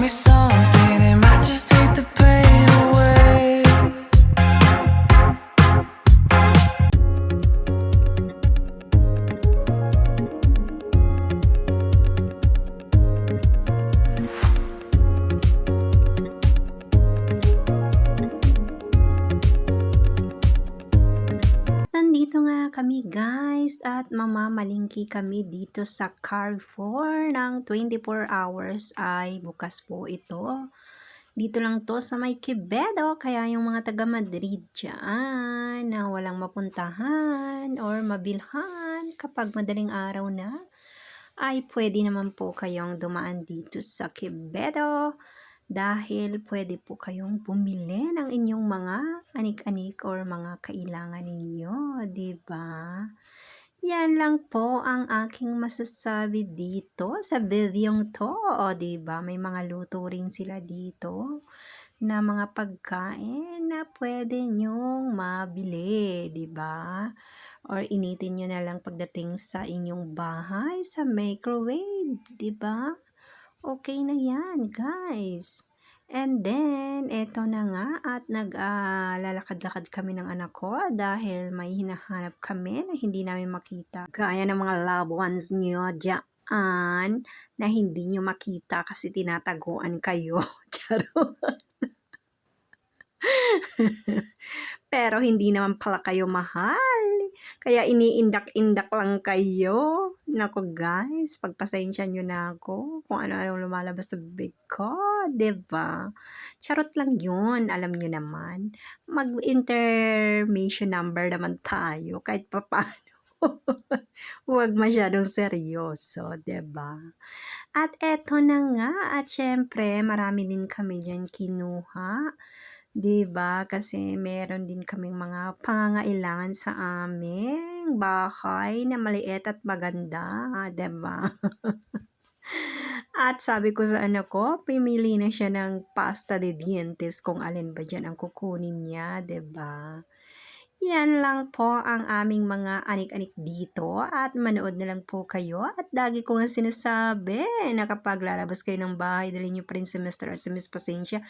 me something, it might just take the pain away. Nandito nga kami guys at mamamalingki kami dito sa Carrefour ng 24 hours ay bukas po ito. Dito lang to sa may Quevedo, kaya yung mga taga Madrid dyan na walang mapuntahan or mabilhan kapag madaling araw na, ay pwede naman po kayong dumaan dito sa Quevedo dahil pwede po kayong bumili ng inyong mga anik-anik or mga kailangan ninyo, 'di ba? Yan lang po ang aking masasabi dito sa videong to, o 'di ba? May mga luto rin sila dito na mga pagkain na pwede nyong mabili, 'di ba? Or initin nyo na lang pagdating sa inyong bahay sa microwave, 'di ba? Okay na yan, guys. And then, eto na nga at naglalakad-lakad kami ng anak ko dahil may hinahanap kami na hindi namin makita. Gaya ng mga loved ones nyo dyan na hindi nyo makita kasi tinataguan kayo. Charot. Pero hindi naman pala kayo mahal. Kaya iniindak-indak lang kayo. Nako guys, pagpasensya nyo na ako kung ano-ano lumalabas sa bibig ko, 'di ba? Charot lang yun, alam nyo naman. Mag-intermission number naman tayo kahit papaano. Huwag masyadong seryoso, 'di ba? At eto na nga, at syempre marami din kami dyan kinuha. 'Di ba? Kasi meron din kaming mga pangangailangan sa aming bahay na maliit at maganda, 'di ba? At sabi ko sa anak ko, pimili na siya ng pasta de dientes kung alin ba diyan ang kukunin niya, 'di ba? Yan lang po ang aming mga anik-anik dito at manood na lang po kayo at lagi ko nga sinasabi na kapag lalabas kayo ng bahay, dalhin niyo pa rin si Mr. at si Miss Pasensya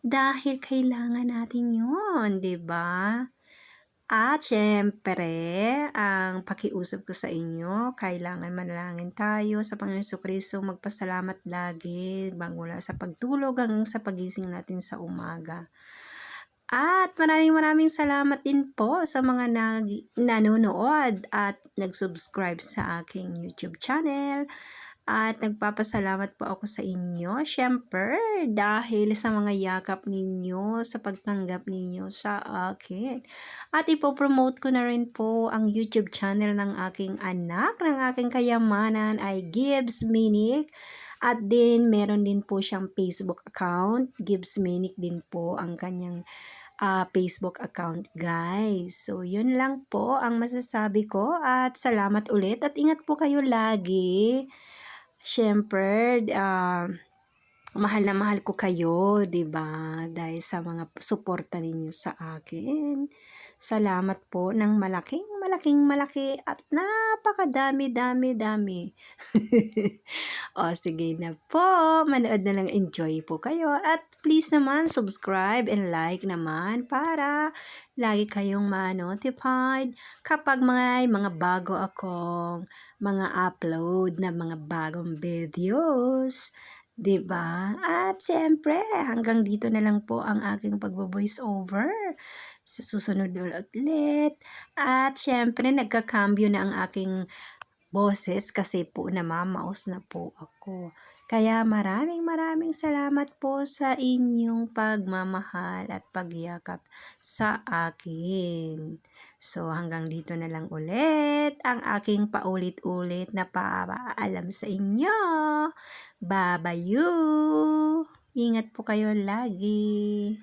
dahil kailangan natin yun, 'di ba? At syempre, ang pakiusap ko sa inyo, kailangan manalangin tayo sa Panginoon Jesucristo, magpasalamat lagi mula sa pagtulog hanggang sa pagising natin sa umaga. At maraming salamat din po sa mga nanonood at nag-subscribe sa aking YouTube channel. At nagpapasalamat po ako sa inyo, syempre, dahil sa mga yakap ninyo, sa pagtanggap ninyo sa akin. At ipopromote ko na rin po ang YouTube channel ng aking anak, ng aking kayamanan ay Gibbs Minik. At din, meron din po siyang Facebook account, Gibbs Minik din po ang kanyang Facebook account, guys. So, yun lang po ang masasabi ko at salamat ulit at ingat po kayo lagi. Siyempre, mahal na mahal ko kayo, 'di ba? Dahil sa mga suporta ninyo sa akin. Salamat po ng malaking malaki at napakadami. O sige na po, manood na lang, enjoy po kayo at please naman subscribe and like naman para lagi kayong ma-notified kapag mga bago akong mga upload na mga bagong videos. 'Di ba? At siyempre, hanggang dito na lang po ang aking pagbo-voice over. Sa susunod ulit. At siyempre, nagkakambyo na ang aking boses kasi po namamaos na po ako. Kaya maraming salamat po sa inyong pagmamahal at pagyakap sa akin. So hanggang dito na lang ulit ang aking paulit-ulit na paalam sa inyo. Babayu! Ingat po kayo lagi.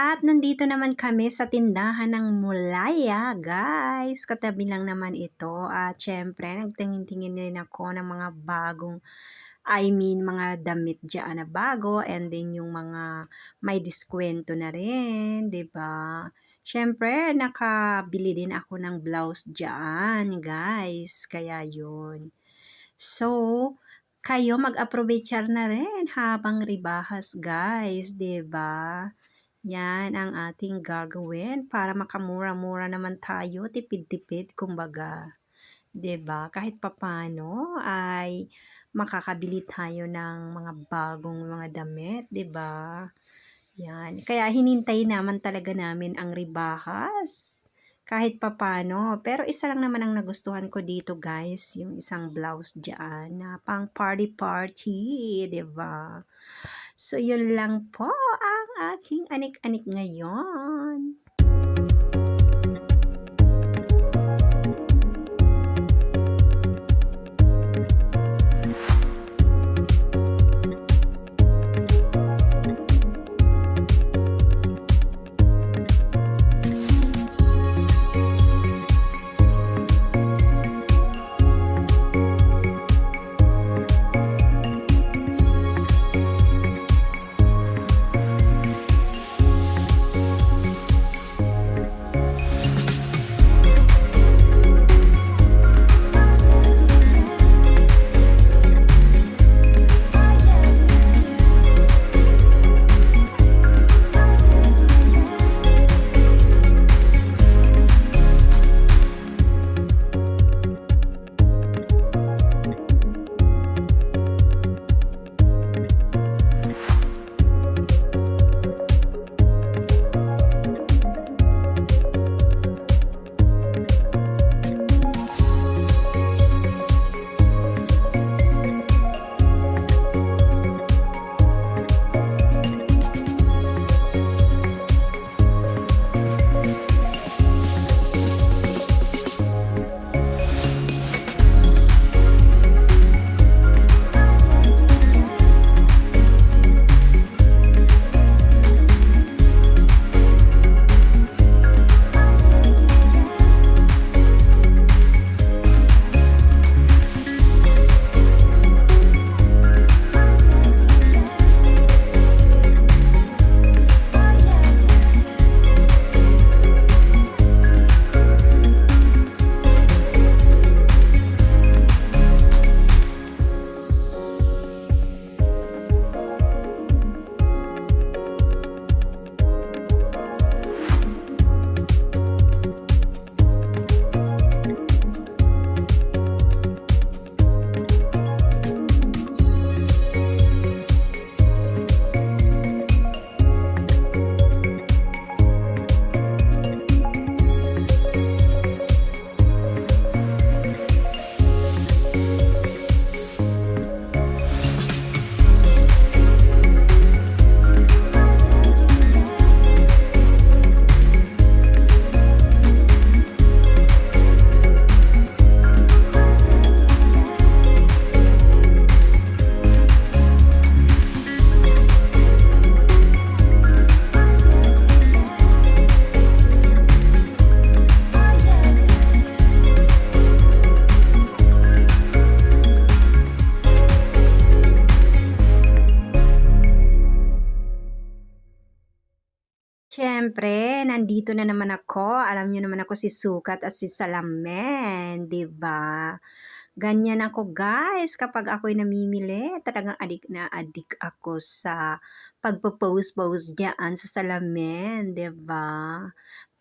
At nandito naman kami sa tindahan ng Mulaya, guys. Katabi lang naman ito. At syempre, nagtingin-tingin din ako ng mga bagong, mga damit dyan na bago, and then yung mga may diskwento na rin, 'di ba? Syempre, nakabili din ako ng blouse dyan, guys. Kaya yun. So, kayo mag-aprovechar na rin habang ribahas, guys, 'di ba? Yan ang ating gagawin para makamura-mura naman tayo, tipid-tipid kumbaga. 'Di ba? Kahit papano ay makakabili tayo ng mga bagong mga damit, 'di ba? Yan. Kaya hinintay naman talaga namin ang ribahas. Kahit papano. Pero isa lang naman ang nagustuhan ko dito, guys, yung isang blouse diyan na pang party-party, 'di ba? So, yun lang po ang aking anik-anik ngayon. Siyempre, nandito na naman ako. Alam niyo naman ako si Sukat at si Salamen, 'di ba? Ganyan ako, guys, kapag ako'y namimili, talagang adik na adik ako sa pagpo-post-post diyaan sa salamin, 'di ba?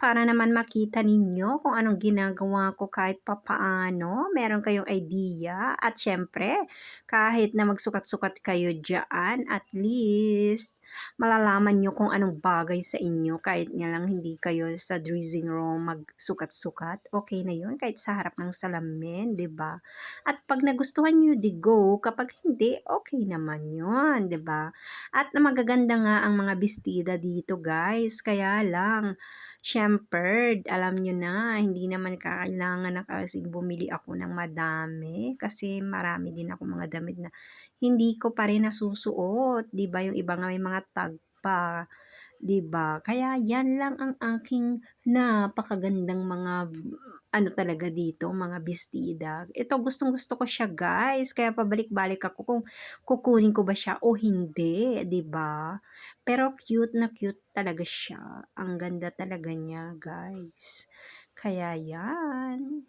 Para naman makita ninyo kung anong ginagawa ko kahit papaano, meron kayong idea. At syempre, kahit na magsukat-sukat kayo diyaan, at least malalaman nyo kung anong bagay sa inyo kahit nga lang hindi kayo sa dressing room magsukat-sukat. Okay na yun kahit sa harap ng salamin, 'di ba? At 'pag nagustuhan niyo, di go, kapag hindi, okay naman 'yun, 'di ba? At magaganda nga ang mga bestida dito, guys, kaya lang siyempre alam niyo na, hindi naman kailangan na kasi bumili ako ng madami kasi marami din akong mga damit na hindi ko pa rin nasusuot, 'di ba? Yung iba nga may mga tag pa. 'di ba? Kaya yan lang ang aking napakagandang mga ano talaga dito, mga bestida. Ito gustong-gusto ko siya guys, kaya pabalik-balik ako kung kukunin ko ba siya o hindi, 'di ba? Pero cute na cute talaga siya. Ang ganda talaga niya guys. Kaya yan.